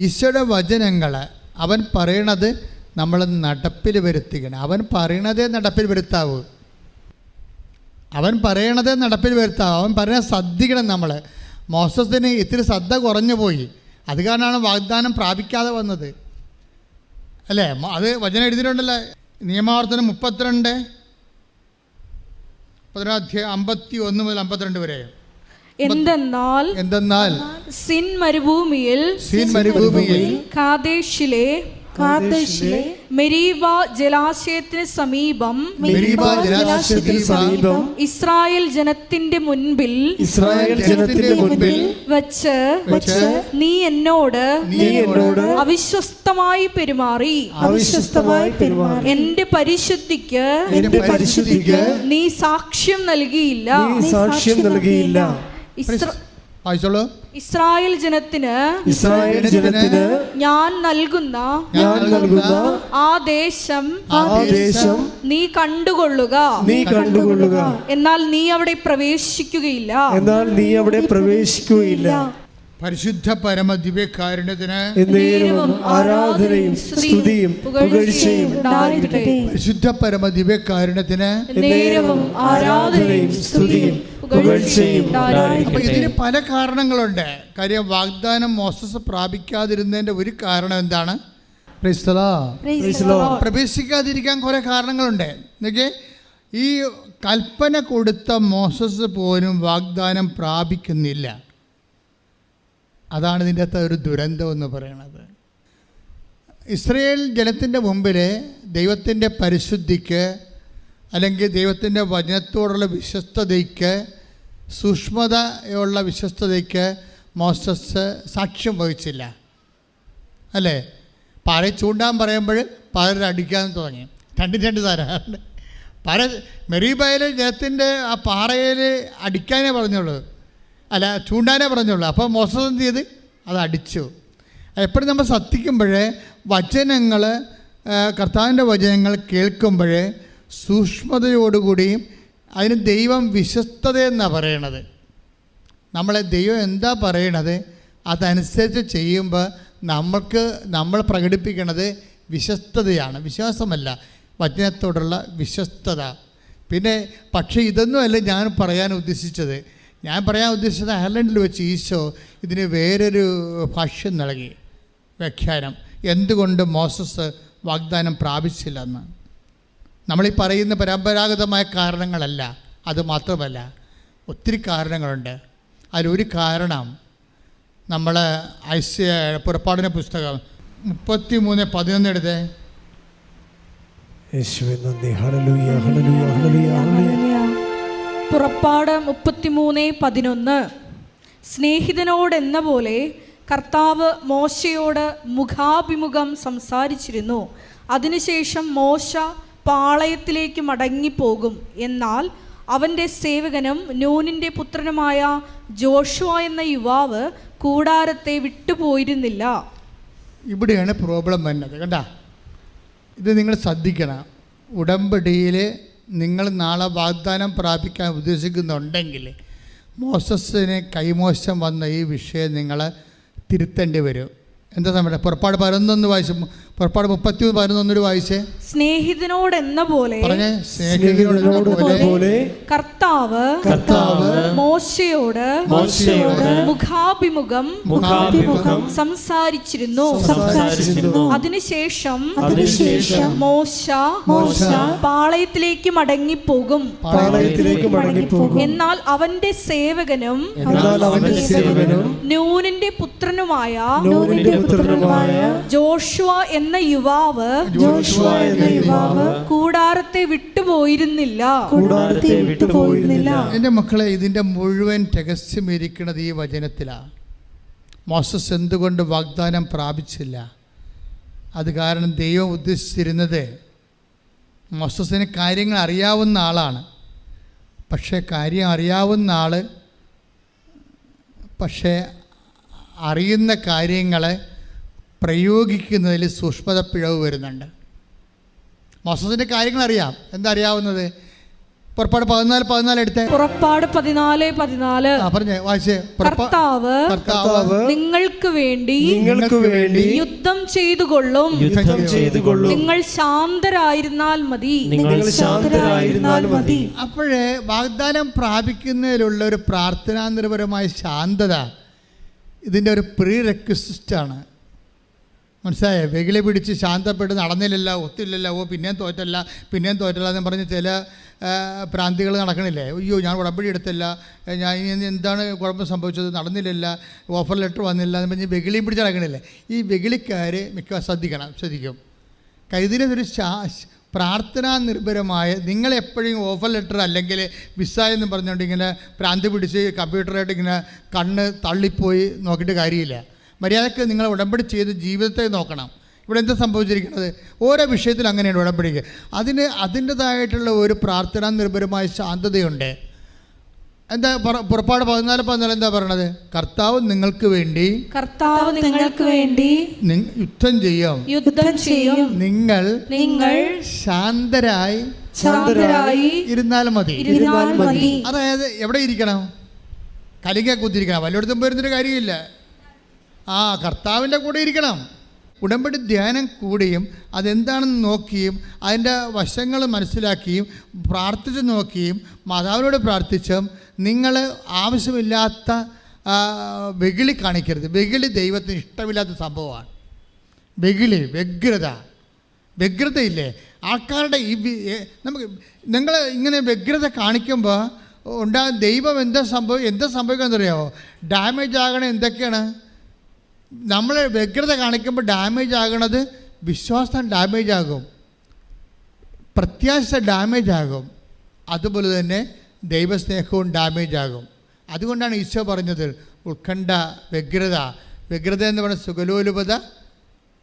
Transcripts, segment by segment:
ഈശോയുടെ വചനങ്ങൾ അവൻ പറയണത് നമ്മൾ നടപ്പിൽ വരുത്തിക്കണം. അവൻ പറയണതേ നടപ്പിൽ വരുത്താവൂ. അവൻ പറയണതേ നടപ്പിൽ വരുത്താവൂ. അവൻ പറയുന്നത് ശ്രദ്ധിക്കണം. നമ്മൾ മോസസിന് ഇത്തിരി ശ്രദ്ധ കുറഞ്ഞു പോയി. അത് കാരണമാണ് വാഗ്ദാനം പ്രാപിക്കാതെ വന്നത്, അല്ലേ? അത് വചനം എഴുതിയിട്ടുണ്ടല്ലോ, നിയമാവർത്തനം 32:51 മുതൽ 52 വരെ. എന്തെന്നാൽ സിൻ മരുഭൂമിയിൽ കാദേശിലെ മെരീബ ജലാശയത്തിന് സമീപം ഇസ്രായേൽ ജനത്തിന്റെ മുൻപിൽ വച്ച് നീ എന്നോട് അവിശ്വസ്തമായി പെരുമാറി എന്റെ പരിശുദ്ധിക്ക് നീ സാക്ഷ്യം നൽകിയില്ല. ഇസ്രായേൽ ജനത്തിന് ഞാൻ നൽകുന്ന ആ ദേശം നീ കണ്ടുകൊള്ളുക. എന്നാൽ നീ അവിടെ പ്രവേശിക്കുകയില്ല. പരിശുദ്ധ പരമ ദിവ്യകാരുണ്യത്തിന് ആരാധനയും സ്തുതിയും പുകഴ്ചയും ഉണ്ടാകട്ടെ. പരിശുദ്ധ പരമ ദിവ്യകാരുണ്യത്തിന് ആരാധനയും സ്തുതിയും പുകഴ്ചയും ഉണ്ടാകട്ടെ. അപ്പോൾ ഇതിന് പല കാരണങ്ങളുണ്ട്. കാര്യം വാഗ്ദാനം മോസസ് പ്രാപിക്കാതിരുന്നതിൻ്റെ ഒരു കാരണം എന്താണ്? പ്രവേശിക്കാതിരിക്കാൻ കുറേ കാരണങ്ങളുണ്ട്. എന്നൊക്കെ ഈ കൽപ്പന കൊടുത്ത മോസസ് പോലും വാഗ്ദാനം പ്രാപിക്കുന്നില്ല. അതാണ് ഇതിൻ്റെ അകത്ത് ഒരു ദുരന്തം എന്ന് പറയുന്നത്. ഇസ്രായേൽ ജനത്തിൻ്റെ മുമ്പിൽ ദൈവത്തിൻ്റെ പരിശുദ്ധിക്ക് അല്ലെങ്കിൽ ദൈവത്തിൻ്റെ വചനത്തോടുള്ള വിശ്വസ്തതയ്ക്ക്, സൂക്ഷ്മതയുള്ള വിശ്വസ്തതയ്ക്ക് മോസസ് സാക്ഷ്യം വഹിച്ചില്ല, അല്ലേ? പാറ ചൂണ്ടാൻ പറയുമ്പോൾ പാറ അടിക്കാൻ തുടങ്ങി. രണ്ട് തരാറുണ്ട്. പാറ മെരീബയിലെ ജനത്തിൻ്റെ ആ പാറയിൽ അടിക്കാനേ പറഞ്ഞുള്ളൂ, അല്ല ചൂണ്ടാനേ പറഞ്ഞുള്ളൂ. അപ്പോൾ മോസസ് എന്ത് ചെയ്ത്? അത് അടിച്ചു. എപ്പോഴും നമ്മൾ ശ്രദ്ധിക്കുമ്പോൾ വചനങ്ങൾ, കർത്താവിൻ്റെ വചനങ്ങൾ കേൾക്കുമ്പോൾ സൂക്ഷ്മതയോടുകൂടിയും അതിന് ദൈവം വിശ്വസ്തതയെന്നാണ് പറയണത്. നമ്മളെ ദൈവം എന്താ പറയണത് അതനുസരിച്ച് ചെയ്യുമ്പോൾ നമ്മൾ പ്രകടിപ്പിക്കുന്നത് വിശ്വസ്തതയാണ്, വിശ്വാസമല്ല, വചനത്തോടുള്ള വിശ്വസ്തത. പിന്നെ പക്ഷേ ഇതൊന്നുമല്ല ഞാൻ പറയാൻ ഉദ്ദേശിച്ചത്. ഞാൻ പറയാൻ ഉദ്ദേശിച്ചത് അയർലൻഡിൽ വെച്ച് ഈശോ ഇതിന് വേറൊരു ഭാഷ്യം നൽകി, വ്യാഖ്യാനം. എന്തുകൊണ്ട് മോസസ് വാഗ്ദാനം പ്രാപിച്ചില്ലെന്ന്. നമ്മളീ പറയുന്ന പരമ്പരാഗതമായ കാരണങ്ങളല്ല, അത് മാത്രമല്ല ഒത്തിരി കാരണങ്ങളുണ്ട്. അതിലൊരു കാരണം നമ്മൾ പുറപ്പാടിൻ്റെ പുസ്തകം 33:11 എടുത്തേ. പുറപ്പാട് 33:11. സ്നേഹിതനോടെന്ന പോലെ കർത്താവ് മോശയോട് മുഖാഭിമുഖം സംസാരിച്ചിരുന്നു. അതിനുശേഷം മോശ പാളയത്തിലേക്ക് മടങ്ങിപ്പോകും. എന്നാൽ അവൻ്റെ സേവകനും നൂനിൻ്റെ പുത്രനുമായ ജോഷുവ എന്ന യുവാവ് കൂടാരത്തെ വിട്ടുപോയിരുന്നില്ല. ഇവിടെയാണ് പ്രോബ്ലം വരുന്നത്. കണ്ട, ഇത് നിങ്ങൾ ശ്രദ്ധിക്കണം. ഉടമ്പടിയിൽ നിങ്ങൾ നാളെ വാഗ്ദാനം പ്രാപിക്കാൻ ഉദ്ദേശിക്കുന്നുണ്ടെങ്കിൽ മോസസിന് കൈമോശം വന്ന ഈ വിഷയം നിങ്ങൾ തിരുത്തേണ്ടി വരും. എന്താ നമ്മുടെ പുറപ്പാട് 11 വായിച്ചു. പുറപ്പാട് 33:11 വായിച്ചേ. സ്നേഹിതനോടെന്ന പോലെ കർത്താവ് മോശയോട് മുഖാഭിമുഖം സംസാരിച്ചിരുന്നു. അതിനുശേഷം മോശ പാളയത്തിലേക്ക് മടങ്ങിപ്പോകും. എന്നാൽ അവന്റെ സേവകനും നൂനിന്റെ പുത്രനുമായ ജോഷുവ എന്ന യുവാവ് കൂടാരത്തെ വിട്ടുപോയിരുന്നില്ല. എൻ്റെ മക്കളെ, ഇതിൻ്റെ മുഴുവൻ രഹസ്യം ഇരിക്കുന്നത് ഈ വചനത്തിലാണ്. മോസസ് എന്തുകൊണ്ട് വാഗ്ദാനം പ്രാപിച്ചില്ല? അത് കാരണം ദൈവം ഉദ്ദേശിച്ചിരുന്നത് മോസസിന് കാര്യങ്ങൾ അറിയാവുന്ന ആളാണ്. പക്ഷേ കാര്യം അറിയാവുന്ന ആൾ അറിയുന്ന കാര്യങ്ങളെ പ്രയോഗിക്കുന്നതിൽ സൂക്ഷ്മത പിഴവ് വരുന്നുണ്ട്. മോസസിൻ്റെ കാര്യങ്ങൾ അറിയാം. എന്താ അറിയാവുന്നത്? പുറപ്പാട് 14:14 എടുത്തേ. പുറപ്പാട് 14:14. പറഞ്ഞേ, വായിച്ചേ. കർത്താവ് നിങ്ങൾക്ക് വേണ്ടി യുദ്ധം ചെയ്തുകൊള്ളും. നിങ്ങൾ ശാന്തരായിരുന്നാൽ മതി. അപ്പോഴേ വാഗ്ദാനം പ്രാപിക്കുന്നതിലുള്ള ഒരു പ്രാർത്ഥനാനിർഭരമായ ശാന്തത ഇതിൻ്റെ ഒരു പ്രീ റെക്വിസിറ്റാണ്. മനസ്സിലായേ? വെകിളി പിടിച്ച് ശാന്തപ്പെട്ട് നടന്നില്ലല്ലോ, ഒത്തില്ലല്ലോ, പിന്നെയും തോറ്റല്ല എന്ന് പറഞ്ഞ് ചില പ്രാന്തികൾ നടക്കണില്ലേ. അയ്യോ, ഞാൻ ഉടമ്പടി എടുത്തില്ല, ഞാൻ ഇനി എന്താണ് കുഴപ്പം സംഭവിച്ചത്, നടന്നില്ലല്ല, ഓഫർ ലെറ്റർ വന്നില്ല എന്ന് പറഞ്ഞ് വെകിളിയും പിടിച്ച് നടക്കണില്ലേ. ഈ വെകിളിക്കാർ ശ്രദ്ധിക്കും. ഇതിനൊരു പ്രാർത്ഥനാ നിർഭരമായ, നിങ്ങളെപ്പോഴും ഓഫർ ലെറ്റർ അല്ലെങ്കിൽ വിസ എന്ന് പറഞ്ഞുകൊണ്ട് ഇങ്ങനെ പ്രാന്തി പിടിച്ച് കമ്പ്യൂട്ടറായിട്ട് ഇങ്ങനെ കണ്ണ് തള്ളിപ്പോയി നോക്കിയിട്ട് കാര്യമില്ല. മര്യാദയ്ക്ക് നിങ്ങൾ ഉടമ്പടി ചെയ്ത് ജീവിതത്തെ നോക്കണം. ഇവിടെ എന്താ സംഭവിച്ചിരിക്കുന്നത്? ഓരോ വിഷയത്തിൽ അങ്ങനെയാണ് ഉടമ്പടിക്ക്. അതിൻ്റെതായിട്ടുള്ള ഒരു പ്രാർത്ഥനാ നിർഭരമായ ശാന്തതയുണ്ട്. എന്താ പുറപ്പാട് 14:14 എന്താ പറയണത്? കർത്താവ് നിങ്ങൾക്ക് വേണ്ടി യുദ്ധം ചെയ്യും. നിങ്ങൾ ശാന്തരായി ഇരുന്നാൽ മതി. അതായത് എവിടെ ഇരിക്കണം? കലിക കുത്തിരിക്കണം. വല്ലയിടത്തും പോയിരുന്നൊരു കാര്യമില്ല. കർത്താവിൻ്റെ കൂടെ ഇരിക്കണം. ഉടമ്പടി ധ്യാനം കൂടിയും അതെന്താണെന്ന് നോക്കിയും അതിൻ്റെ വശങ്ങൾ മനസ്സിലാക്കിയും പ്രാർത്ഥിച്ച് നോക്കിയും മാതാവിനോട് പ്രാർത്ഥിച്ചും നിങ്ങൾ ആവശ്യമില്ലാത്ത വെകിളി കാണിക്കരുത്. വെകിളി ദൈവത്തിന് ഇഷ്ടമില്ലാത്ത സംഭവമാണ്. വ്യഗ്രതയില്ലേ ആൾക്കാരുടെ നമുക്ക് നിങ്ങൾ ഇങ്ങനെ വ്യഗ്രത കാണിക്കുമ്പോൾ ദൈവം എന്താ സംഭവിക്കാമെന്നറിയാമോ? ഡാമേജ് ആകണേ എന്തൊക്കെയാണ്? നമ്മൾ വ്യഗ്രത കാണിക്കുമ്പോൾ ഡാമേജ് ആകണത് വിശ്വാസം ഡാമേജ് ആകും, പ്രത്യാശ ഡാമേജ് ആകും, അതുപോലെ തന്നെ ദൈവസ്നേഹവും ഡാമേജ് ആകും. അതുകൊണ്ടാണ് ഈശോ പറഞ്ഞത് ഉത്കണ്ഠ, വ്യഗ്രത എന്ന് പറയുന്നത് സുഖലോലുപത,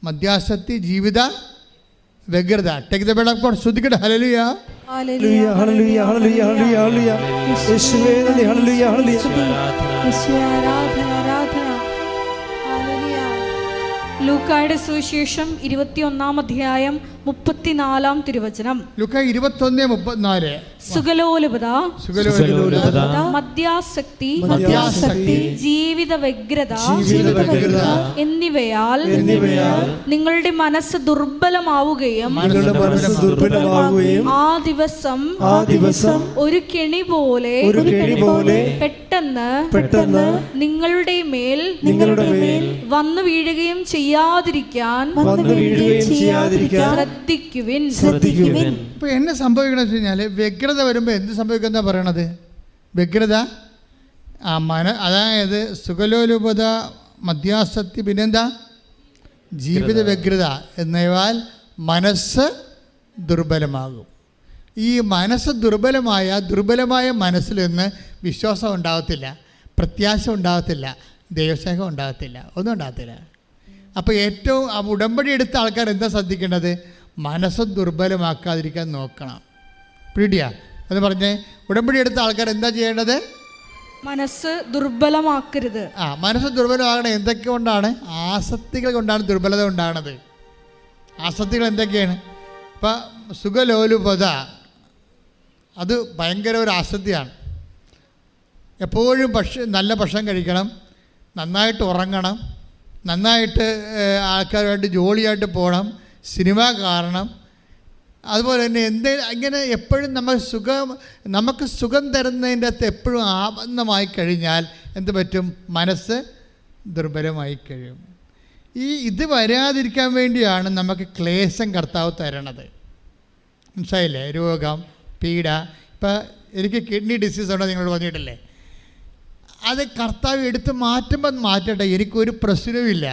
മദ്യാസക്തി, ജീവിത വ്യഗ്രത. Take the bed of God. ശ്രദ്ധിക്കട്ടെ. ഹല്ലേലൂയ, ഹല്ലേലൂയ, ഹല്ലേലൂയ, ഹല്ലേലൂയ, ഹല്ലേലൂയ, യേശുവേ നന്ദി. ഹല്ലേലൂയ, ഹല്ലേലൂയ, ആരാധന. ലൂക്കായുടെ സുവിശേഷം 21-ാം അധ്യായം 34-ാം തിരുവചനം. ലൂക്ക 21:34. സുഖലോലുപത, മദ്യാസക്തി, ജീവിത വ്യഗ്രത എന്നിവയാൽ നിങ്ങളുടെ മനസ്സ് ദുർബലമാവുകയും ആ ദിവസം ഒരു കെണി പോലെ പെട്ടെന്ന് നിങ്ങളുടെ മേൽ വന്നു വീഴുകയും ചെയ്യാതിരിക്കാൻ ശ്രദ്ധിക്കുവിൻ. ഇപ്പൊ എന്നെ സംഭവിക്കണമെന്ന് വെച്ച് കഴിഞ്ഞാൽ വ്യഗ്രത വരുമ്പോൾ എന്ത് സംഭവിക്കുന്ന പറയണത്? വ്യഗ്രത അതായത് സുഖലോലുപത, മദ്യാസക്തി, പിന്നെന്താ ജീവിത വ്യഗ്രത എന്നിവയാൽ മനസ്സ് ദുർബലമാകും. ഈ മനസ്സ് ദുർബലമായ മനസ്സിൽ നിന്ന് വിശ്വാസം ഉണ്ടാകത്തില്ല, പ്രത്യാശ ഉണ്ടാകത്തില്ല, ദൈവസ്നേഹം ഉണ്ടാകത്തില്ല, ഒന്നും ഉണ്ടാകത്തില്ല. അപ്പോൾ ഏറ്റവും ഉടമ്പടി എടുത്ത ആൾക്കാർ എന്താ ശ്രദ്ധിക്കേണ്ടത്? മനസ്സ് ദുർബലമാക്കാതിരിക്കാൻ നോക്കണം. പിടിയാ എന്ന് പറഞ്ഞേ. ഉടമ്പടി എടുത്ത ആൾക്കാർ എന്താ ചെയ്യേണ്ടത്? മനസ്സ് ദുർബലമാക്കരുത്. മനസ്സ് ദുർബലമാകണം. എന്തൊക്കെ കൊണ്ടാണ്? ആസക്തികൾ കൊണ്ടാണ് ദുർബലത ഉണ്ടാകുന്നത്. ആസക്തികൾ എന്തൊക്കെയാണ്? ഇപ്പം സുഖലോലുപത, അത് ഭയങ്കര ഒരു ആസക്തിയാണ്. എപ്പോഴും നല്ല ഭക്ഷണം കഴിക്കണം, നന്നായിട്ട് ഉറങ്ങണം, നന്നായിട്ട് ആൾക്കാരുമായിട്ട് ജോളിയായിട്ട് പോകണം, സിനിമ കാണണം. അതുപോലെ തന്നെ ഇങ്ങനെ എപ്പോഴും നമുക്ക് സുഖം തരുന്നതിൻ്റെ അകത്ത് എപ്പോഴും ആബന്ധമായി കഴിഞ്ഞാൽ എന്ത് പറ്റും? മനസ്സ് ദുർബലമായി കഴിയും. ഇത് വരാതിരിക്കാൻ വേണ്ടിയാണ് നമുക്ക് ക്ലേശം കർത്താവ് തരണത്. മനസ്സിലായില്ലേ? രോഗം, പീഡ. ഇപ്പം എനിക്ക് കിഡ്നി ഡിസീസ് ഉണ്ടോ നിങ്ങളോട് പറഞ്ഞിട്ടില്ലേ? അത് കർത്താവ് എടുത്ത് മാറ്റട്ടെ, എനിക്കൊരു പ്രശ്നവുമില്ല.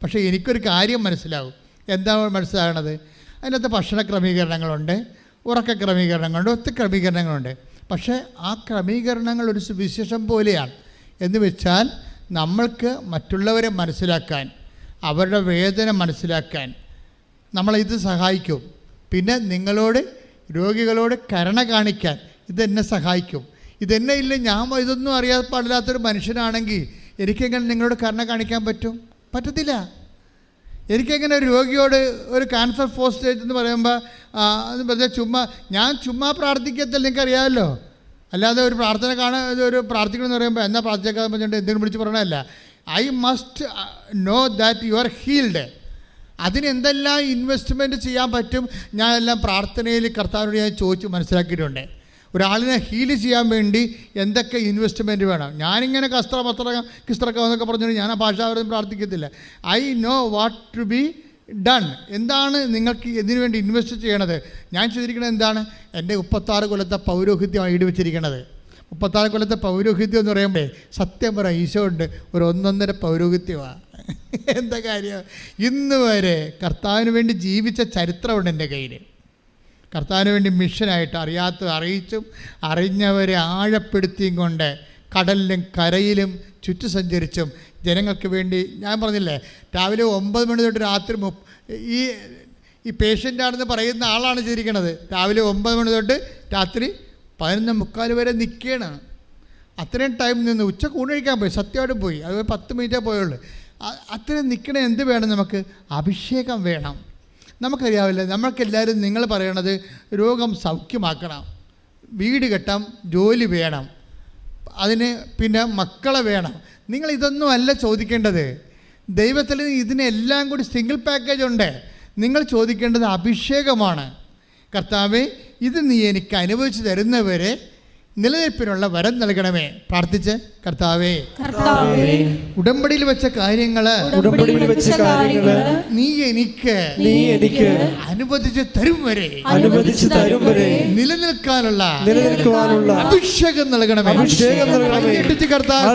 പക്ഷേ എനിക്കൊരു കാര്യം മനസ്സിലാവും. എന്താണ് മനസ്സിലാകണത്? അതിനകത്ത് ഭക്ഷണ ക്രമീകരണങ്ങളുണ്ട്, ഉറക്ക ക്രമീകരണങ്ങളുണ്ട്, ഒത്തിരി ക്രമീകരണങ്ങളുണ്ട്. പക്ഷേ ആ ക്രമീകരണങ്ങൾ ഒരു സുവിശേഷം പോലെയാണ്. എന്ന് വെച്ചാൽ നമ്മൾക്ക് മറ്റുള്ളവരെ മനസ്സിലാക്കാൻ, അവരുടെ വേദന മനസ്സിലാക്കാൻ നമ്മളിത് സഹായിക്കും. പിന്നെ രോഗികളോട് കരുണ കാണിക്കാൻ ഇതെന്നെ സഹായിക്കും. ഇതെന്നെ ഇല്ല, ഞാൻ ഇതൊന്നും അറിയാൻ പാടില്ലാത്തൊരു മനുഷ്യനാണെങ്കിൽ എനിക്കെങ്ങനെ നിങ്ങളോട് കരുണ കാണിക്കാൻ പറ്റും? പറ്റത്തില്ല. എനിക്കെങ്ങനെ ഒരു രോഗിയോട് ഒരു ക്യാൻസർ ഫസ്റ്റ് സ്റ്റേജ് എന്ന് പറയുമ്പോൾ അത് വെറുതെ ചുമ്മാ പ്രാർത്ഥിക്കത്തില്ല, നിങ്ങൾക്കറിയാമല്ലോ. അല്ലാതെ ഒരു പ്രാർത്ഥന ഒരു പ്രാർത്ഥിക്കണമെന്ന് പറയുമ്പോൾ എന്നാ പ്രാർത്ഥിക്കാൻ പറഞ്ഞിട്ട് എന്തെങ്കിലും വിളിച്ച് പറയണമല്ല. I must know that you are healed. അതിനെന്തെല്ലാം ഇൻവെസ്റ്റ്മെൻറ്റ് ചെയ്യാൻ പറ്റും ഞാൻ എല്ലാം പ്രാർത്ഥനയിൽ കർത്താവിനോട് ഞാൻ ചോദിച്ച് മനസ്സിലാക്കിയിട്ടുണ്ട്. ഒരാളിനെ ഹീൽ ചെയ്യാൻ വേണ്ടി എന്തൊക്കെ ഇൻവെസ്റ്റ്മെൻറ്റ് വേണം. ഞാനിങ്ങനെ കിസ്ത്രക്ക എന്നൊക്കെ പറഞ്ഞിട്ട് ഞാൻ ആ ഭാഷ അവരൊന്നും പ്രാർത്ഥിക്കത്തില്ല. I know what to be done. എന്താണ് നിങ്ങൾക്ക് ഇതിനു വേണ്ടി ഇൻവെസ്റ്റ് ചെയ്യണത്? ഞാൻ ചെയ്തിരിക്കുന്നത് എന്താണ്? എൻ്റെ 36 കൊല്ലത്തെ പൗരോഹിത്യമാണ് ഈടുവെച്ചിരിക്കുന്നത്. 36 കൊല്ലത്തെ പൗരോഹിത്യം എന്ന് പറയുമ്പോൾ സത്യം പറ, ഈശോ ഉണ്ട് ഒരു 1.5 പൗരോഹിത്യമാണ്. എന്താ കാര്യം? ഇന്ന് വരെ കർത്താവിന് വേണ്ടി ജീവിച്ച ചരിത്രമുണ്ട് എൻ്റെ കയ്യിൽ. കർത്താവിന് വേണ്ടി മിഷനായിട്ട് അറിയിച്ചും അറിഞ്ഞവരെ ആഴപ്പെടുത്തിയും കൊണ്ട് കടലിലും കരയിലും ചുറ്റു സഞ്ചരിച്ചും ജനങ്ങൾക്ക് വേണ്ടി. ഞാൻ പറഞ്ഞില്ലേ, രാവിലെ 9 മണി തൊട്ട് രാത്രി ഈ പേഷ്യൻ്റാണെന്ന് പറയുന്ന ആളാണ് ചെയ്തിരിക്കുന്നത്. രാവിലെ 9 മണി തൊട്ട് രാത്രി 11:45 വരെ നിൽക്കുകയാണ്. അത്രയും ടൈം നിന്ന് ഉച്ചക്ക് ഊണ് കഴിക്കാൻ പോയി, സത്യമായിട്ടും പോയി. അത് 10 മിനിറ്റേ പോയുള്ളൂ. അത്രയും നിൽക്കണേ. എന്ത് വേണം നമുക്ക്? അഭിഷേകം വേണം. നമുക്കറിയാവില്ല, നമ്മൾക്കെല്ലാവരും നിങ്ങൾ പറയണത് രോഗം സൗഖ്യമാക്കണം, വീട് കെട്ടാം, ജോലി വേണം, അതിന് പിന്നെ മക്കളെ വേണം. നിങ്ങൾ ഇതൊന്നും അല്ല ചോദിക്കേണ്ടത്. ദൈവത്തിൽ ഇതിനെല്ലാം കൂടി സിംഗിൾ പാക്കേജ് ഉണ്ട്. നിങ്ങൾ ചോദിക്കേണ്ടത് അഭിഷേകമാണ്. കർത്താവേ, ഇത് നീ എനിക്ക് അനുഭവിച്ചു തരുന്നവരെ നിലനിൽപ്പിനുള്ള വരം നൽകണമേ. പ്രാർത്ഥിച്ച്, കർത്താവേ, ഉടമ്പടിയിൽ വെച്ച കാര്യങ്ങള് നീ എനിക്ക് അനുവദിച്ചു തരും വരെ നിലനിൽക്കാനുള്ള അഭിഷേകം നൽകണമേ. കർത്താവ്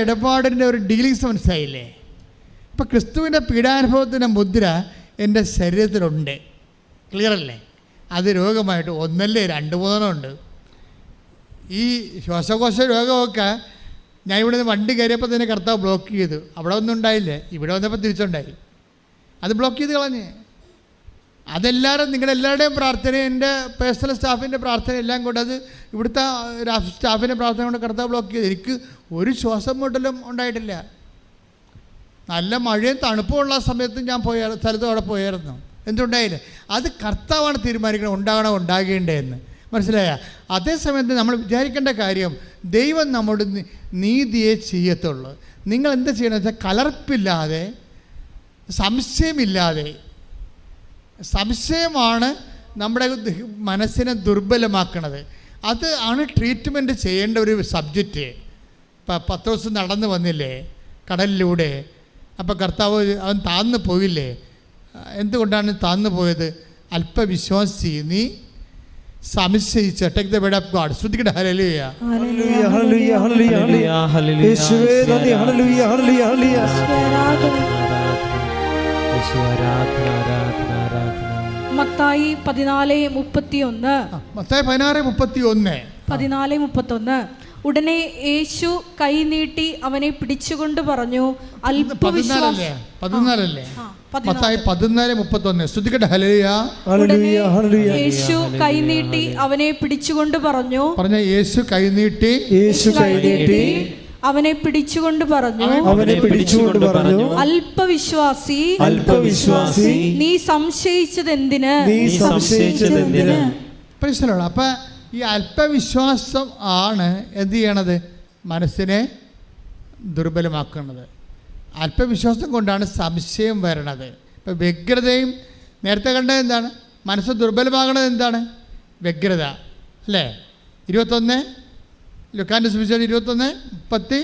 ഇടപാടിൻ്റെ ഒരു ഡീലിങ്സ് മനസ്സിലായില്ലേ? ഇപ്പം ക്രിസ്തുവിൻ്റെ പീഡാനുഭവത്തിൻ്റെ മുദ്ര എൻ്റെ ശരീരത്തിലുണ്ട്. ക്ലിയറല്ലേ? അത് രോഗമായിട്ട് 1 2 3 ഉണ്ട്. ഈ ശ്വാസകോശ രോഗമൊക്കെ ഞാൻ ഇവിടെ നിന്ന് വണ്ടി കയറിയപ്പോൾ തന്നെ കർത്താവ് ബ്ലോക്ക് ചെയ്തു. അവിടെ ഒന്നും ഉണ്ടായില്ലേ, ഇവിടെ വന്നപ്പോൾ തിരിച്ചുണ്ടായി. അത് ബ്ലോക്ക് ചെയ്ത് കളഞ്ഞ്. അതെല്ലാവരും നിങ്ങളെല്ലാവരുടെയും പ്രാർത്ഥന, എൻ്റെ പേഴ്സണൽ സ്റ്റാഫിൻ്റെ പ്രാർത്ഥന എല്ലാം കൊണ്ട്, അത് ഇവിടുത്തെ സ്റ്റാഫിൻ്റെ പ്രാർത്ഥന കൊണ്ട് കർത്താവ് ബ്ലോക്ക് ചെയ്ത്. എനിക്ക് ഒരു ശ്വാസം മുട്ടലും ഉണ്ടായിട്ടില്ല. നല്ല മഴയും തണുപ്പുമുള്ള സമയത്തും ഞാൻ സ്ഥലത്ത് അവിടെ പോയായിരുന്നു. എന്തുണ്ടായില്ല? അത് കർത്താവാണ് തീരുമാനിക്കണം ഉണ്ടാകണോ ഉണ്ടാകേണ്ടതെന്ന്. മനസ്സിലായ? അതേസമയത്ത് നമ്മൾ വിചാരിക്കേണ്ട കാര്യം, ദൈവം നമ്മോട് നീതിയെ ചെയ്യത്തുള്ളൂ. നിങ്ങൾ എന്താ ചെയ്യണമെന്ന് വെച്ചാൽ കലർപ്പില്ലാതെ, സംശയമില്ലാതെ. സംശയമാണ് നമ്മുടെ മനസ്സിനെ ദുർബലമാക്കണത്. അത് ആണ് ട്രീറ്റ്മെൻറ്റ് ചെയ്യേണ്ട ഒരു സബ്ജക്റ്റ്. ഇപ്പം പത്രോസ് നടന്നു വന്നില്ലേ കടലിലൂടെ? അപ്പം കർത്താവ് അവൻ താന്നു പോയില്ലേ? എന്തുകൊണ്ടാണ് താന്നു പോയത്? അല്പവിശ്വാസി, നീ സംശയിച്ച. Take the word of God. ശ്രദ്ധിക്കട്ടെ. ഹല്ലേലൂയ, ഹല്ലേലൂയ, ഹല്ലേലൂയ, ഹല്ലേലൂയ, ഹല്ലേലൂയ. യേശുവേ നന്ദി. ഹല്ലേലൂയ, ഹല്ലേലൂയ, ഹല്ലേലൂയ. മത്തായി 14:31. മത്തായി 14:31. ഉടനെ യേശു കൈ നീട്ടി അവനെ പിടിച്ചുകൊണ്ട് പറഞ്ഞു, അല്പവിശ്വാസം. 14:31. ശ്രദ്ധിക്കട്ടെ. ഹല്ലേലൂയ, ഹല്ലേലൂയ, ഹല്ലേലൂയ. യേശു കൈ നീട്ടി അവനെ പിടിച്ചുകൊണ്ട് പറഞ്ഞു. യേശു കൈ നീട്ടി അവനെ പിടിച്ചുകൊണ്ട് പറഞ്ഞു, അല്പവിശ്വാസി, നീ സംശയിച്ചതെന്തിന്? അപ്പൊ ഈ അല്പവിശ്വാസം ആണ് എന്ത് ചെയ്യണത്? മനസ്സിനെ ദുർബലമാക്കുന്നത്. അല്പവിശ്വാസം കൊണ്ടാണ് സംശയം വരണത്. ഇപ്പം വ്യഗ്രതയും നേരത്തെ കണ്ടത് എന്താണ്? മനസ്സ് ദുർബലമാകണത് എന്താണ്? വ്യഗ്രത അല്ലേ? 21 ലൂക്കാന്റെ സുവിശേഷം 21:10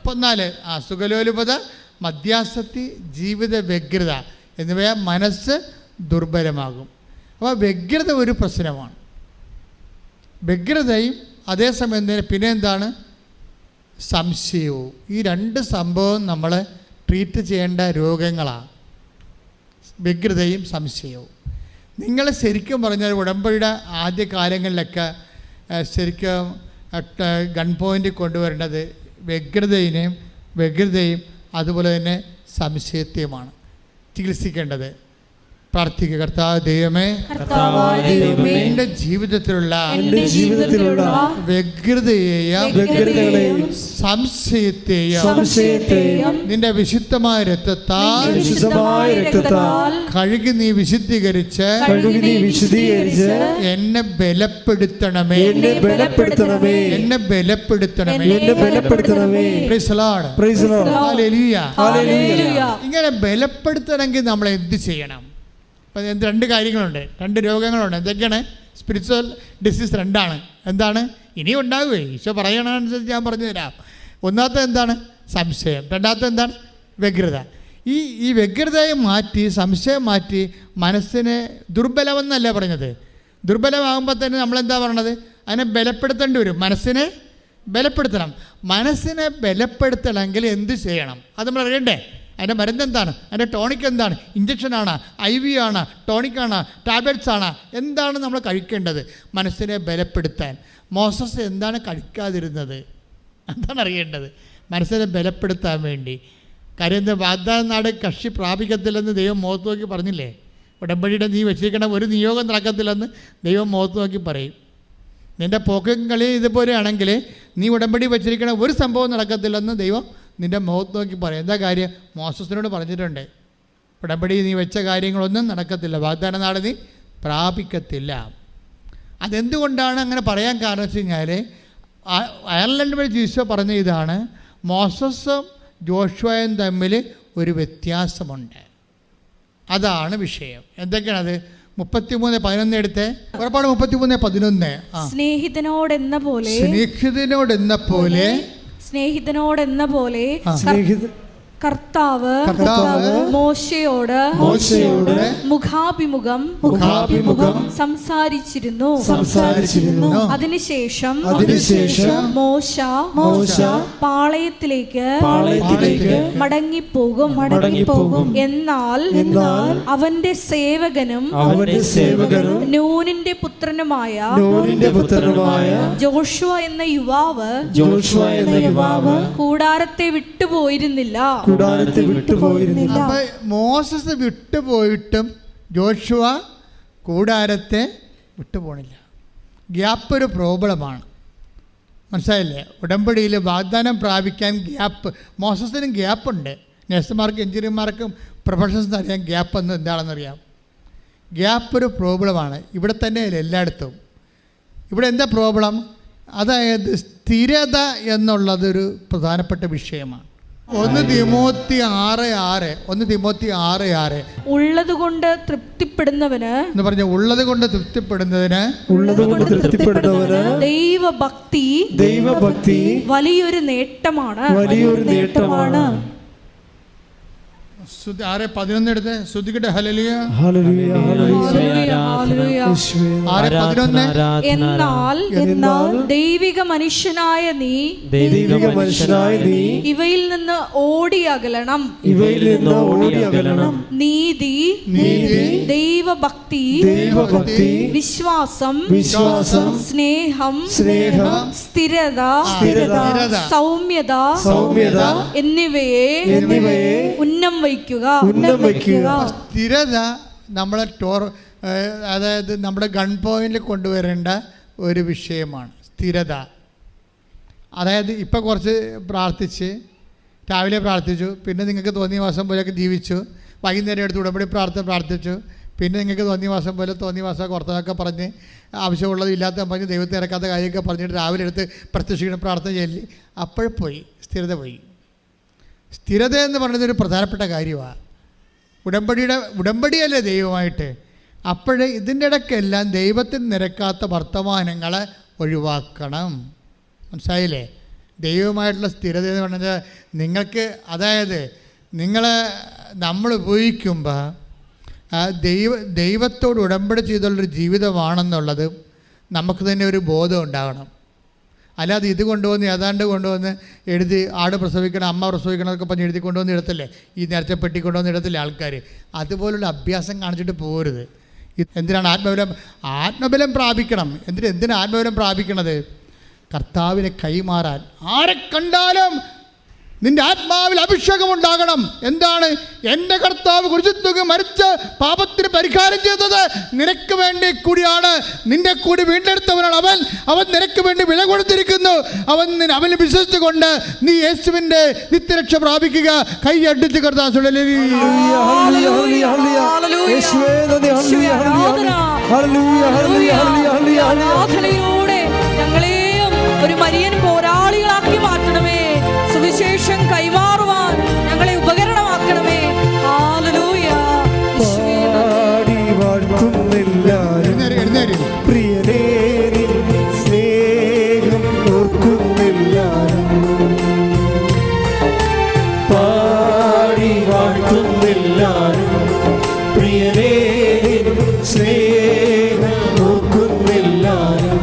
4 സുഖലോലുപത, മദ്യാസക്തി, ജീവിത വ്യഗ്രത എന്നിവ മനസ്സ് ദുർബലമാകും. അപ്പോൾ വ്യഗ്രത ഒരു പ്രശ്നമാണ്. വ്യഗ്രതയും അതേസമയം തന്നെ പിന്നെ എന്താണ്, സംശയവും. ഈ 2 സംഭവം നമ്മൾ ട്രീറ്റ് ചെയ്യേണ്ട രോഗങ്ങളാണ്, വ്യഗ്രതയും സംശയവും. നിങ്ങൾ ശരിക്കും പറഞ്ഞാൽ ഉടമ്പടിയുടെ ആദ്യ കാലങ്ങളിലൊക്കെ ശരിക്കും ഗൺ പോയിൻ്റ് കൊണ്ടുവരേണ്ടത് വ്യഗ്രതയും അതുപോലെ തന്നെ സംശയത്തെയുമാണ് ചികിത്സിക്കേണ്ടത്. പ്രാർത്ഥിക്കുക, കർത്താവ് ദൈവമേ, എൻ്റെ ജീവിതത്തിലുള്ള വ്യഗ്രതയെയും സംശയത്തെയും നിന്റെ വിശുദ്ധമായ രക്തത്താൽ കഴുകി നീ വിശുദ്ധീകരിച്ച് എന്നെ ബലപ്പെടുത്തണമേ. ഇങ്ങനെ ബലപ്പെടുത്തണമെങ്കിൽ നമ്മൾ എന്ത് ചെയ്യണം? അപ്പം 2 കാര്യങ്ങളുണ്ട്, 2 രോഗങ്ങളുണ്ട്. എന്തൊക്കെയാണ്? സ്പിരിച്വൽ ഡിസീസ് 2 എന്താണ്? ഇനിയും ഉണ്ടാകുമേ, ഈശോ പറയണനുസരിച്ച് ഞാൻ പറഞ്ഞു തരാം. ഒന്നാമത്തെ എന്താണ്? സംശയം. രണ്ടാമത്തെ എന്താണ്? വ്യഗ്രത. ഈ വ്യഗ്രതയെ മാറ്റി, സംശയം മാറ്റി മനസ്സിനെ ദുർബലമെന്നല്ല പറഞ്ഞത്. ദുർബലമാകുമ്പോൾ തന്നെ നമ്മളെന്താ പറയണത്? അതിനെ ബലപ്പെടുത്തേണ്ടി വരും. മനസ്സിനെ ബലപ്പെടുത്തണം. മനസ്സിനെ ബലപ്പെടുത്തണമെങ്കിൽ എന്ത് ചെയ്യണം? അത് നമ്മൾ അറിയണ്ടേ? അതിൻ്റെ മരുന്ന് എന്താണ്? അതിൻ്റെ ടോണിക് എന്താണ്? ഇഞ്ചക്ഷനാണ്, IV ആണ്, ടോണിക്കാണ്, ടാബ്ലറ്റ്സ് ആണ്? എന്താണ് നമ്മൾ കഴിക്കേണ്ടത് മനസ്സിനെ ബലപ്പെടുത്താൻ? മോസസ് എന്താണ് കഴിക്കാതിരുന്നത്? എന്താണ് അറിയേണ്ടത് മനസ്സിനെ ബലപ്പെടുത്താൻ വേണ്ടി? കാര്യം എന്താ? വാഗ്ദാന നാട് കക്ഷി പ്രാപിക്കത്തില്ലെന്ന് ദൈവം മുഖത്ത് നോക്കി പറഞ്ഞില്ലേ? ഉടമ്പടിയുടെ നീ വെച്ചിരിക്കണം ഒരു നിയോഗം നടക്കത്തില്ലെന്ന് ദൈവം മുഖത്ത് നോക്കി പറയും. നിൻ്റെ പോക്കും കളി ഇതുപോലെ ആണെങ്കിൽ നീ ഉടമ്പടി വെച്ചിരിക്കണ ഒരു സംഭവം നടക്കത്തില്ലെന്ന് ദൈവം നിൻ്റെ മുഖത്ത് നോക്കി പറയും. എന്താ കാര്യം? മോസസിനോട് പറഞ്ഞിട്ടുണ്ട്, ഉടമ്പടി നീ വെച്ച കാര്യങ്ങളൊന്നും നടക്കത്തില്ല, വാഗ്ദാന നാട് നീ പ്രാപിക്കത്തില്ല. അതെന്തുകൊണ്ടാണ് അങ്ങനെ പറയാൻ കാരണം വെച്ച് കഴിഞ്ഞാൽ, അയർലൻഡ് വഴി ഈശോ പറഞ്ഞ ഇതാണ്, മോസസും ജോഷുവയും തമ്മിൽ ഒരു വ്യത്യാസമുണ്ട്. അതാണ് വിഷയം. എന്തൊക്കെയാണത്? 33:11 എടുത്ത് ഉറപ്പാട്. 33:11 സ്നേഹിതനോടെന്ന പോലെ കർത്താവ് മോശയോട് മുഖാഭിമുഖം സംസാരിച്ചിരുന്നു. അതിനുശേഷം മോശ പാളയത്തിലേക്ക് മടങ്ങിപ്പോകും. എന്നാൽ അവന്റെ സേവകനും നൂനിന്റെ പുത്രനുമായ ജോഷുവ എന്ന യുവാവ് കൂടാരത്തെ വിട്ടുപോയിരുന്നില്ല. മോസസ് വിട്ടുപോയിട്ടും ജോഷുവ കൂടാരത്തെ വിട്ടുപോണില്ല. ഗ്യാപ്പ് ഒരു പ്രോബ്ലമാണ്, മനസ്സിലായില്ലേ? ഉടമ്പടിയിൽ വാഗ്ദാനം പ്രാപിക്കാൻ ഗ്യാപ്പ്. മോസസിനും ഗ്യാപ്പുണ്ട്. നഴ്സുമാർക്കും എഞ്ചിനീയർമാർക്കും പ്രൊഫഷണൽസിന് അറിയാം ഗ്യാപ്പ് എന്ന് എന്താണെന്നറിയാം. ഗ്യാപ്പ് ഒരു പ്രോബ്ലമാണ്. ഇവിടെ തന്നെയല്ല, എല്ലായിടത്തും. ഇവിടെ എന്താ പ്രോബ്ലം? അതായത് സ്ഥിരത എന്നുള്ളതൊരു പ്രധാനപ്പെട്ട വിഷയമാണ്. 1 തിമോത്തി 6:6 ഉള്ളതുകൊണ്ട് തൃപ്തിപ്പെടുന്നവന് എന്ന് പറഞ്ഞ ഉള്ളത് കൊണ്ട് തൃപ്തിപ്പെടുന്നതിന് ദൈവഭക്തി വലിയൊരു നേട്ടമാണ്. 6:11 എടുത്ത് ശ്രദ്ധിക്കട്ടെ. ഹല്ലേലൂയ. എന്നാൽ ദൈവിക മനുഷ്യനായ നീ ഇവയിൽ നിന്ന് ഓടി അകലണം. നീതി, ദൈവഭക്തി, വിശ്വാസം, സ്നേഹം, സ്ഥിരത, സൗമ്യത എന്നിവയെ ഉന്നം വയ്ക്കുക. സ്ഥിരത നമ്മളെ അതായത് നമ്മുടെ ഗൺ പോയിന്റിൽ കൊണ്ടുവരേണ്ട ഒരു വിഷയമാണ് സ്ഥിരത. അതായത് ഇപ്പം കുറച്ച് പ്രാർത്ഥിച്ച്, രാവിലെ പ്രാർത്ഥിച്ചു, പിന്നെ നിങ്ങൾക്ക് തോന്നിയ മാസം പോലെയൊക്കെ ജീവിച്ചു, വൈകുന്നേരം എടുത്ത് ഉടമ്പടി പ്രാർത്ഥിച്ചു, പിന്നെ നിങ്ങൾക്ക് തോന്നിയ മാസം പോലെ തോന്നിയ മാസം കുറച്ചതൊക്കെ പറഞ്ഞ് ആവശ്യമുള്ളത് ഇല്ലാത്ത പറഞ്ഞ് ദൈവത്തെ ഇറക്കാത്ത കാര്യമൊക്കെ പറഞ്ഞിട്ട് രാവിലെ എടുത്ത് പ്രത്യക്ഷിക്കുന്ന പ്രാർത്ഥന ചൊല്ലി അപ്പോൾ പോയി, സ്ഥിരത പോയി. സ്ഥിരത എന്ന് പറയുന്നത് ഒരു പ്രധാനപ്പെട്ട കാര്യമാണ്. ഉടമ്പടിയല്ലേ ദൈവമായിട്ട്. അപ്പോഴേ ഇതിൻ്റെ ഇടയ്ക്കെല്ലാം ദൈവത്തിന് നിരക്കാത്ത വർത്തമാനങ്ങളെ ഒഴിവാക്കണം. മനസ്സിലായില്ലേ? ദൈവമായിട്ടുള്ള സ്ഥിരത എന്ന് പറഞ്ഞാൽ നിങ്ങൾക്ക്, അതായത് നമ്മൾ ഉപയോഗിക്കുമ്പോൾ ദൈവത്തോട് ഉടമ്പടി ചെയ്തുള്ളൊരു ജീവിതമാണെന്നുള്ളത് നമുക്ക് തന്നെ ഒരു ബോധം ഉണ്ടാകണം. അല്ലാതെ ഇത് കൊണ്ടുവന്ന് ഏതാണ്ട് കൊണ്ടുവന്ന് എഴുതി ആട് പ്രസവിക്കണം, അമ്മ പ്രസവിക്കണം എന്നൊക്കെ പറഞ്ഞ് എഴുതി കൊണ്ടുവന്ന് ഇടത്തില്ലേ, ഈ നേരത്തെ പെട്ടി കൊണ്ടുവന്ന് ഇടത്തില്ലേ ആൾക്കാർ. അതുപോലുള്ള അഭ്യാസം കാണിച്ചിട്ട് പോരുത്. എന്തിനാണ് ആത്മബലം പ്രാപിക്കണം? എന്തിനാണ് ആത്മബലം പ്രാപിക്കണത്? കർത്താവിനെ കൈമാറാൻ. ആരെ കണ്ടാലും നിന്റെ ആത്മാവിൽ അഭിഷേകം ഉണ്ടാകണം. എന്താണ്? എൻ്റെ കർത്താവ് കുരിശിൽ മരിച്ച് പാപത്തിന് പരിഹാരം ചെയ്തത് നിനക്ക് വേണ്ടി കൂടിയാണ്. നിന്നെ കൂടി വീണ്ടെടുത്തവനാണ് അവൻ. അവൻ നിനക്ക് വേണ്ടി വില കൊടുത്തിരിക്കുന്നു. അവന് വിശ്വസിച്ചുകൊണ്ട് നീ യേശുവിൻ്റെ നിത്യരക്ഷ പ്രാപിക്കുക. കൈ അടിച്ച് കർത്താവ് ഞങ്ങളെയും ഒരു മരിയൻ പോരാളികളാക്കി മാറ്റണമേ. സുവിശേഷം കൈമാറുവാൻ ഞങ്ങളെ ഉപകരണമാക്കണമേ. ഹല്ലേലൂയ. പ്രിയനേ സ്നേഹം ഓർക്കുന്നില്ലാരും പാടി വാഴ്ത്തുന്നില്ലാരും. പ്രിയനേ സ്നേഹം ഓർക്കുന്നില്ലാരും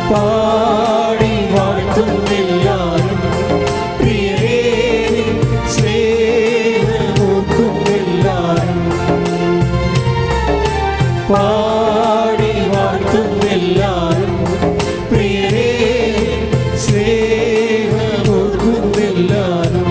പാടി വാഴ്ത്തുന്നില്ലാരും. പ്രിയനേ സ്നേഹം ഓർക്കുന്നില്ലാരും പാടി വാഴ്ത്തുന്നില്ലാരും. പ്രിയനേ സ്നേഹം ഓർക്കുന്നില്ലാരും.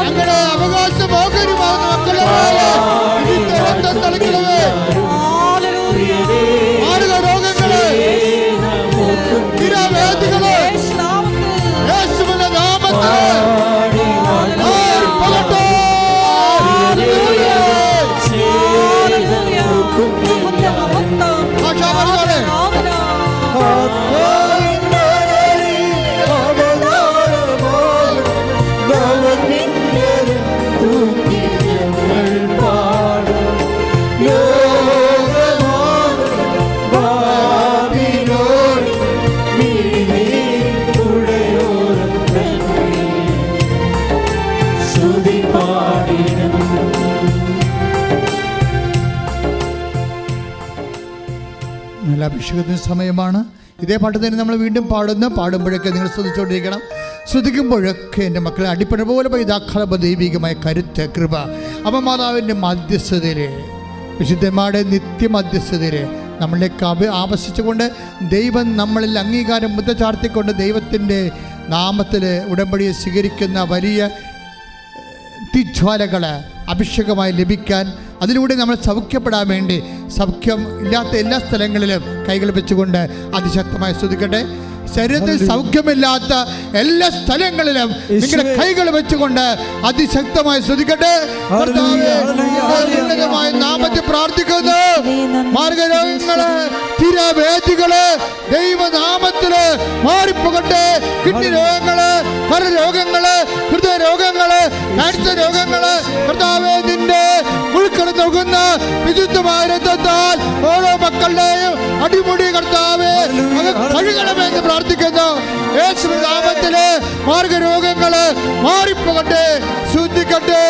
ഞങ്ങളുടെ അവകാശം ഓഹരിമാകുന്ന മക്കളുടെ രക്തം തളിക്കണമേ. മാറുക രോഗങ്ങള്, നിരവേദികള് യേശുവിന്റെ നാമത്തിൽ മാറിപ്പോകട്ടെ. നല്ല അഭിഷേകത്തിന് സമയമാണ്. ഇതേ പാട്ട് തന്നെ നമ്മൾ വീണ്ടും പാടുമ്പോഴൊക്കെ നിങ്ങൾ ശ്രദ്ധിച്ചുകൊണ്ടിരിക്കണം. ശ്രദ്ധിക്കുമ്പോഴൊക്കെ എൻ്റെ മക്കളെ അടിപ്പണ പോലെ പൈതാക്കള ദൈവികമായ കരുത്ത്, കൃപ, അമ്മ മാതാവിൻ്റെ മധ്യസ്ഥതയിൽ വിശുദ്ധന്മാരുടെ നിത്യമധ്യസ്ഥതയിൽ നമ്മളിലേക്ക് ആവശിച്ചുകൊണ്ട് ദൈവം നമ്മളിൽ അംഗീകാരം മുദ്ര ചാർത്തിക്കൊണ്ട് ദൈവത്തിൻ്റെ നാമത്തിൽ ഉടമ്പടിയെ സ്വീകരിക്കുന്ന വലിയ തീജ്വാലകൾ അഭിഷേകമായി ലഭിക്കാൻ, അതിലൂടെ നമ്മൾ സൗഖ്യപ്പെടാൻ വേണ്ടി സൗഖ്യം ഇല്ലാത്ത എല്ലാ സ്ഥലങ്ങളിലും കൈകൾ വെച്ചുകൊണ്ട് അതിശക്തമായി സ്തുതിക്കട്ടെ. ശരീരത്തിൽ സൗഖ്യമില്ലാത്ത എല്ലാ സ്ഥലങ്ങളിലും നിങ്ങളുടെ കൈകൾ വെച്ചുകൊണ്ട് അതിശക്തമായി സ്തുതിക്കട്ടെ. നാമത്തിൽ പ്രാർത്ഥിക്കുന്നു. മാർഗരോഗങ്ങള്, തിരവേദികള് ദൈവനാമത്തില് മാറിപ്പോകട്ടെ. കിഡ്നി രോഗങ്ങള്, കരരോഗങ്ങള്, ഹൃദയരോഗങ്ങള്, ക്യാൻസർ രോഗങ്ങള് കർത്താവേ നിന്റെ ഉൾക്കട നൽകുന്ന വിശുദ്ധമായ രക്തത്താൽ ഓരോ മക്കളുടെയും അടിമുടി കർത്താവേ കഴുകണമെന്ന് പ്രാർത്ഥിക്കുന്നു. യേശുവിന്റെ നാമത്തില് മാർഗരോഗങ്ങള് മാറിപ്പോകട്ടെ, ശുദ്ധിക്കട്ടെ.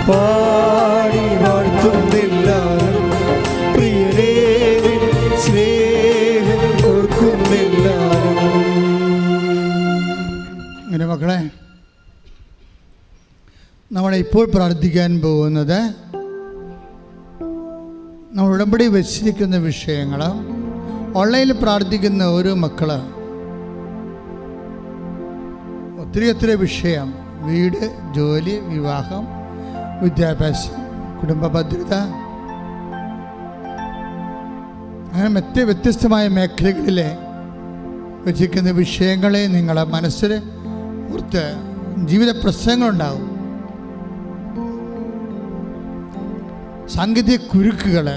പാടി വാഴ്ത്തുന്നില്ല പ്രിയരേ സ്നേഹം ഓർക്കുന്നില്ല. അങ്ങനെ മക്കളെ, നമ്മളിപ്പോൾ പ്രാർത്ഥിക്കാൻ പോകുന്നത് നമ്മൾ ഉടമ്പടി വെച്ചിരിക്കുന്ന വിഷയങ്ങൾ, ഓൺലൈനിൽ പ്രാർത്ഥിക്കുന്ന ഓരോ മക്കൾ ഒത്തിരി വിഷയം, വീട്, ജോലി, വിവാഹം, വിദ്യാഭ്യാസം, കുടുംബ ഭദ്രത, അങ്ങനെ വ്യത്യസ്തമായ മേഖലകളിൽ വെച്ചിരിക്കുന്ന വിഷയങ്ങളെ നിങ്ങളെ മനസ്സിൽ ഓർത്ത് ജീവിത പ്രശ്നങ്ങളുണ്ടാവും, സാങ്കേതിക കുരുക്കുകൾ,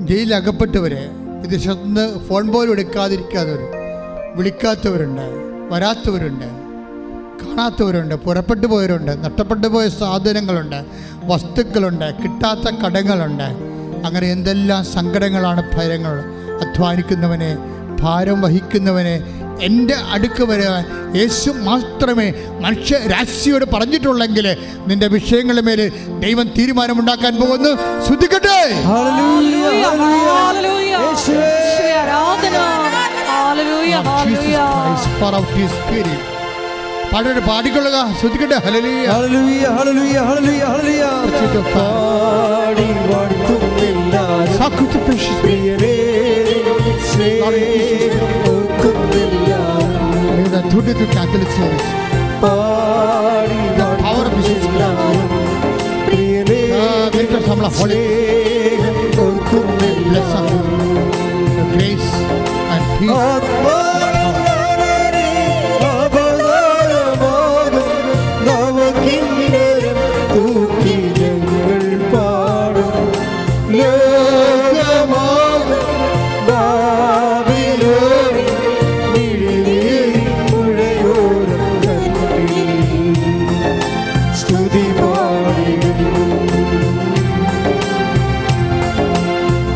ജയിലിലകപ്പെട്ടവർ, വിദേശത്തുനിന്ന് ഫോൺ പോലും എടുക്കാതിരിക്കാത്തവർ, വിളിക്കാത്തവരുണ്ട്, വരാത്തവരുണ്ട്, കാണാത്തവരുണ്ട്, പുറപ്പെട്ടു പോയവരുണ്ട്, നഷ്ടപ്പെട്ടു പോയ സാധനങ്ങളുണ്ട്, വസ്തുക്കളുണ്ട്, കിട്ടാത്ത കടങ്ങളുണ്ട്. അങ്ങനെ എന്തെല്ലാം സങ്കടങ്ങളാണ്, ഭയങ്ങളുണ്ട്. അധ്വാനിക്കുന്നവനെ, ഭാരം വഹിക്കുന്നവനെ എൻ്റെ അടുക്ക് വരുവാൻ യേശു മാത്രമേ മനുഷ്യ രാശിയോട് പറഞ്ഞിട്ടുള്ളെങ്കിൽ നിന്റെ വിഷയങ്ങളുടെ മേൽ ദൈവം തീരുമാനമുണ്ടാക്കാൻ പോകുന്നു. ശ്രദ്ധിക്കട്ടെ. പാടിക്കൊള്ളുക, ശ്രദ്ധിക്കട്ടെ. ഹല്ലേലൂയ ഹല്ലേലൂയ ഹല്ലേലൂയ ഹല്ലേലൂയ ഹല്ലേലൂയ. പാടി വാഴ്ത്തുന്നില്ല പ്രിയരേ സ്നേഹം ഓർക്കുന്നില്ല. To Catholic service. The power of Jesus Christ. Make us humble, holy. Bless us. The grace and peace.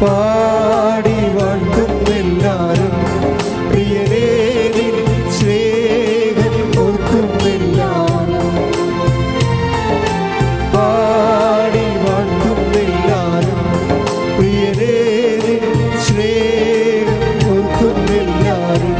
പാടി വാഴ്ത്തുന്നെല്ലാരും പ്രിയരേ സ്നേഹം ഓർക്കുന്നെല്ലാരും. പാടി വാഴ്ത്തുന്നെല്ലാരും പ്രിയരേ സ്നേഹം ഓർക്കുന്നെല്ലാരും.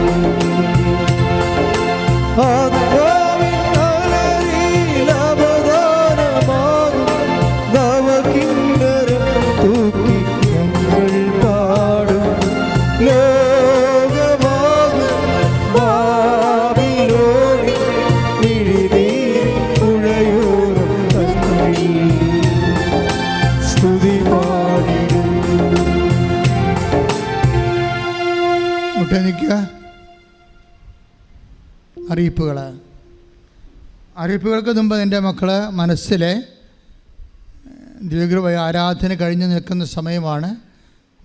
അറിയിപ്പുകൾക്ക് മുമ്പ് എൻ്റെ മക്കളെ മനസ്സിലെ ദിവ്യകൃപ ആരാധന കഴിഞ്ഞ് നിൽക്കുന്ന സമയമാണ്.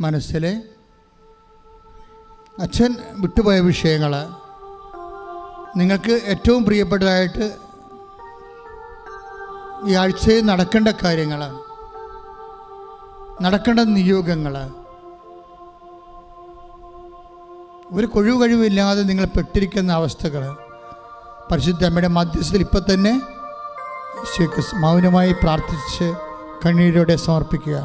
മനസ്സിലെ അച്ഛൻ വിട്ടുപോയ വിഷയങ്ങൾ, നിങ്ങൾക്ക് ഏറ്റവും പ്രിയപ്പെട്ടതായിട്ട് ഈ ആഴ്ചയിൽ നടക്കേണ്ട കാര്യങ്ങൾ, നടക്കേണ്ട നിയോഗങ്ങൾ, ഒരു കഴിവില്ലാതെ നിങ്ങൾ പെട്ടിരിക്കുന്ന അവസ്ഥകൾ പരിശുദ്ധ അമ്മയുടെ മധ്യസ്ഥയിൽ ഇപ്പം തന്നെ മൗനമായി പ്രാർത്ഥിച്ച് കണ്ണീരോടെ സമർപ്പിക്കുക.